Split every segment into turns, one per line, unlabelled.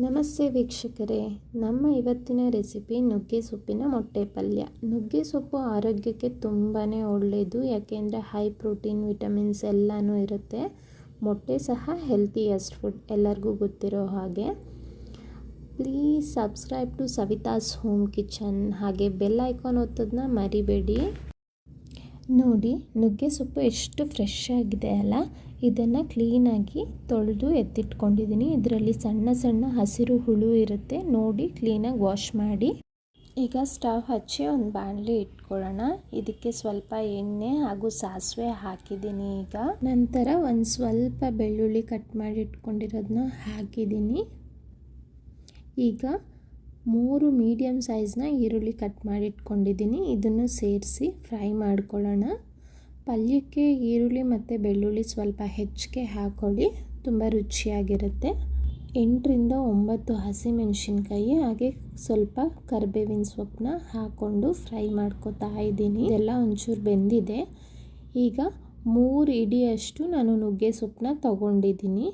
ನಮಸ್ತೆ ವೀಕ್ಷಕರೇ, ನಮ್ಮ ಇವತ್ತಿನ ರೆಸಿಪಿ ನುಗ್ಗೆ ಸೊಪ್ಪಿನ ಮೊಟ್ಟೆ ಪಲ್ಯ. ನುಗ್ಗೆ ಸೊಪ್ಪು ಆರೋಗ್ಯಕ್ಕೆ ತುಂಬಾ ಒಳ್ಳೆಯದು, ಯಾಕೆಂದರೆ ಹೈ ಪ್ರೋಟೀನ್, ವಿಟಮಿನ್ಸ್ ಎಲ್ಲನೂ ಇರುತ್ತೆ. ಮೊಟ್ಟೆ ಸಹ ಹೆಲ್ತಿಯಸ್ಟ್ ಫುಡ್, ಎಲ್ಲರಿಗೂ ಗೊತ್ತಿರೋ ಹಾಗೆ. Please subscribe to Savitha's home kitchen, ಹಾಗೆ ಬೆಲ್ ಐಕಾನ್ ಒತ್ತೋದನ್ನ ಮರಿಬೇಡಿ. ನೋಡಿ, ನುಗ್ಗೆ ಸೊಪ್ಪು ಎಷ್ಟು ಫ್ರೆಶ್ ಆಗಿದೆ ಅಲ್ಲ. ಇದನ್ನು ಕ್ಲೀನಾಗಿ ತೊಳೆದು ಎತ್ತಿಟ್ಕೊಂಡಿದ್ದೀನಿ. ಇದರಲ್ಲಿ ಸಣ್ಣ ಸಣ್ಣ ಹಸಿರು ಹುಳು ಇರುತ್ತೆ, ನೋಡಿ ಕ್ಲೀನಾಗಿ ವಾಶ್ ಮಾಡಿ. ಈಗ ಸ್ಟವ್ ಹಚ್ಚಿ ಒಂದು ಬಾಣಲಿ ಇಟ್ಕೊಳ್ಳೋಣ. ಇದಕ್ಕೆ ಸ್ವಲ್ಪ ಎಣ್ಣೆ ಹಾಗೂ ಸಾಸಿವೆ ಹಾಕಿದ್ದೀನಿ. ಈಗ ನಂತರ ಒಂದು ಸ್ವಲ್ಪ ಬೆಳ್ಳುಳ್ಳಿ ಕಟ್ ಮಾಡಿ ಇಟ್ಕೊಂಡಿರೋದನ್ನ ಹಾಕಿದ್ದೀನಿ. ಈಗ 3 ಮೀಡಿಯಮ್ ಸೈಜ್ನ ಈರುಳ್ಳಿ ಕಟ್ ಮಾಡಿ ಇಟ್ಕೊಂಡಿದ್ದೀನಿ. ಇದನ್ನು ಸೇರಿಸಿ ಫ್ರೈ ಮಾಡ್ಕೊಳ್ಳೋಣ. ಪಲ್ಯಕ್ಕೆ ಈರುಳ್ಳಿ ಮತ್ತು ಬೆಳ್ಳುಳ್ಳಿ ಸ್ವಲ್ಪ ಹೆಚ್ಚಿಗೆ ಹಾಕ್ಕೊಳ್ಳಿ, ತುಂಬ ರುಚಿಯಾಗಿರುತ್ತೆ. 8ರಿಂದ 9 ಹಸಿಮೆಣಸಿನ್ಕಾಯಿ ಹಾಗೆ ಸ್ವಲ್ಪ ಕರಿಬೇವಿನ ಸೊಪ್ಪನ್ನ ಹಾಕ್ಕೊಂಡು ಫ್ರೈ ಮಾಡ್ಕೊತಾ ಇದ್ದೀನಿ. ಇದೆಲ್ಲ ಒಂಚೂರು ಬೆಂದಿದೆ. ಈಗ 3 ಇಡಿಯಷ್ಟು ನಾನು ನುಗ್ಗೆ ಸೊಪ್ಪನ್ನ ತಗೊಂಡಿದ್ದೀನಿ.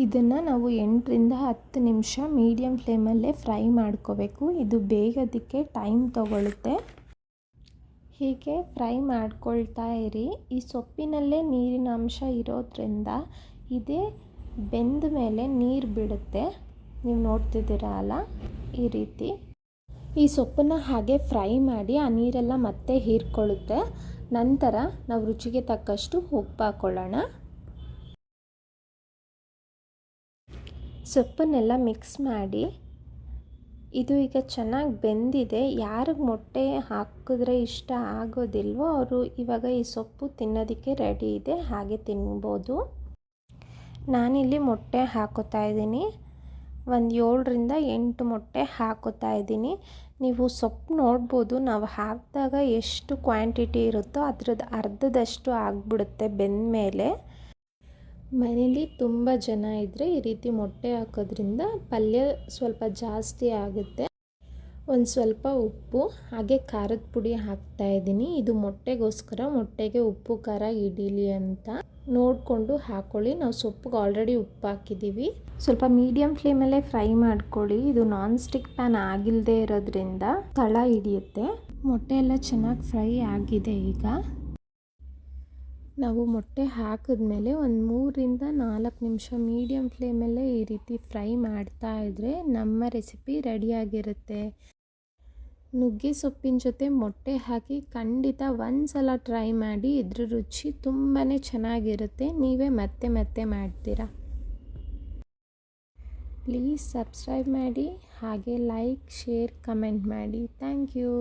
ಇದನ್ನು ನಾವು 8ರಿಂದ 10 ನಿಮಿಷ ಮೀಡಿಯಮ್ ಫ್ಲೇಮಲ್ಲೇ ಫ್ರೈ ಮಾಡ್ಕೋಬೇಕು. ಇದು ಬೇಯೋದಕ್ಕೆ ಟೈಮ್ ತಗೊಳ್ಳುತ್ತೆ. ಹೀಗೆ ಫ್ರೈ ಮಾಡ್ಕೊಳ್ತಾ ಇರಿ. ಈ ಸೊಪ್ಪಿನಲ್ಲೇ ನೀರಿನ ಅಂಶ ಇರೋದ್ರಿಂದ ಇದೇ ಬೆಂದ ಮೇಲೆ ನೀರು ಬಿಡುತ್ತೆ. ನೀವು ನೋಡ್ತಿದ್ದೀರಾ ಅಲ್ಲ, ಈ ರೀತಿ. ಈ ಸೊಪ್ಪನ್ನು ಹಾಗೆ ಫ್ರೈ ಮಾಡಿ ಆ ನೀರೆಲ್ಲ ಮತ್ತೆ ಹೀರ್ಕೊಳ್ಳುತ್ತೆ. ನಂತರ ನಾವು ರುಚಿಗೆ ತಕ್ಕಷ್ಟು ಉಪ್ಪು ಹಾಕ್ಕೊಳ್ಳೋಣ. ಸೊಪ್ಪನ್ನೆಲ್ಲ ಮಿಕ್ಸ್ ಮಾಡಿ. ಇದು ಈಗ ಚೆನ್ನಾಗಿ ಬೆಂದಿದೆ. ಯಾರಿಗೆ ಮೊಟ್ಟೆ ಹಾಕಿದ್ರೆ ಇಷ್ಟ ಆಗೋದಿಲ್ವೋ ಅವರು ಇವಾಗ ಈ ಸೊಪ್ಪು ತಿನ್ನೋದಕ್ಕೆ ರೆಡಿ ಇದೆ, ಹಾಗೆ ತಿನ್ಬೋದು. ನಾನಿಲ್ಲಿ ಮೊಟ್ಟೆ ಹಾಕೋತಾ ಇದ್ದೀನಿ. ಒಂದು 7ರಿಂದ 8 ಮೊಟ್ಟೆ ಹಾಕೋತಾ ಇದ್ದೀನಿ. ನೀವು ಸೊಪ್ಪು ನೋಡ್ಬೋದು, ನಾವು ಹಾಕಿದಾಗ ಎಷ್ಟು ಕ್ವಾಂಟಿಟಿ ಇರುತ್ತೋ ಅದ್ರದ್ದು ಅರ್ಧದಷ್ಟು ಆಗಿಬಿಡುತ್ತೆ ಬೆಂದ ಮೇಲೆ. ಮನೇಲಿ ತುಂಬ ಜನ ಇದ್ದರೆ ಈ ರೀತಿ ಮೊಟ್ಟೆ ಹಾಕೋದ್ರಿಂದ ಪಲ್ಯ ಸ್ವಲ್ಪ ಜಾಸ್ತಿ ಆಗುತ್ತೆ. ಒಂದು ಸ್ವಲ್ಪ ಉಪ್ಪು ಹಾಗೆ ಖಾರದ ಪುಡಿ ಹಾಕ್ತಾ ಇದ್ದೀನಿ. ಇದು ಮೊಟ್ಟೆಗೋಸ್ಕರ, ಮೊಟ್ಟೆಗೆ ಉಪ್ಪು ಖಾರ ಹಿಡೀಲಿ ಅಂತ ನೋಡಿಕೊಂಡು ಹಾಕ್ಕೊಳ್ಳಿ. ನಾವು ಸೊಪ್ಪಿಗೆ ಆಲ್ರೆಡಿ ಉಪ್ಪು ಹಾಕಿದ್ದೀವಿ. ಸ್ವಲ್ಪ ಮೀಡಿಯಮ್ ಫ್ಲೇಮಲ್ಲೇ ಫ್ರೈ ಮಾಡ್ಕೊಳ್ಳಿ. ಇದು ನಾನ್ ಸ್ಟಿಕ್ ಪ್ಯಾನ್ ಆಗಿಲ್ಲದೆ ಇರೋದ್ರಿಂದ ತಳ ಹಿಡಿಯುತ್ತೆ. ಮೊಟ್ಟೆ ಎಲ್ಲ ಚೆನ್ನಾಗಿ ಫ್ರೈ ಆಗಿದೆ. ಈಗ ನಾವು ಮೊಟ್ಟೆ ಹಾಕಿದ್ಮೇಲೆ ಒಂದು 3ರಿಂದ 4 ನಿಮಿಷ ಮೀಡಿಯಮ್ ಫ್ಲೇಮಲ್ಲೇ ಈ ರೀತಿ ಫ್ರೈ ಮಾಡ್ತಾ ಇದ್ದರೆ ನಮ್ಮ ರೆಸಿಪಿ ರೆಡಿಯಾಗಿರುತ್ತೆ. ನುಗ್ಗೆ ಸೊಪ್ಪಿನ ಜೊತೆ ಮೊಟ್ಟೆ ಹಾಕಿ ಖಂಡಿತ ಒಂದು ಸಲ ಟ್ರೈ ಮಾಡಿ. ಇದ್ರ ರುಚಿ ತುಂಬಾ ಚೆನ್ನಾಗಿರುತ್ತೆ, ನೀವೇ ಮತ್ತೆ ಮತ್ತೆ ಮಾಡ್ತೀರಾ. ಪ್ಲೀಸ್ ಸಬ್ಸ್ಕ್ರೈಬ್ ಮಾಡಿ, ಹಾಗೆ ಲೈಕ್, ಶೇರ್, ಕಮೆಂಟ್ ಮಾಡಿ. Thank you.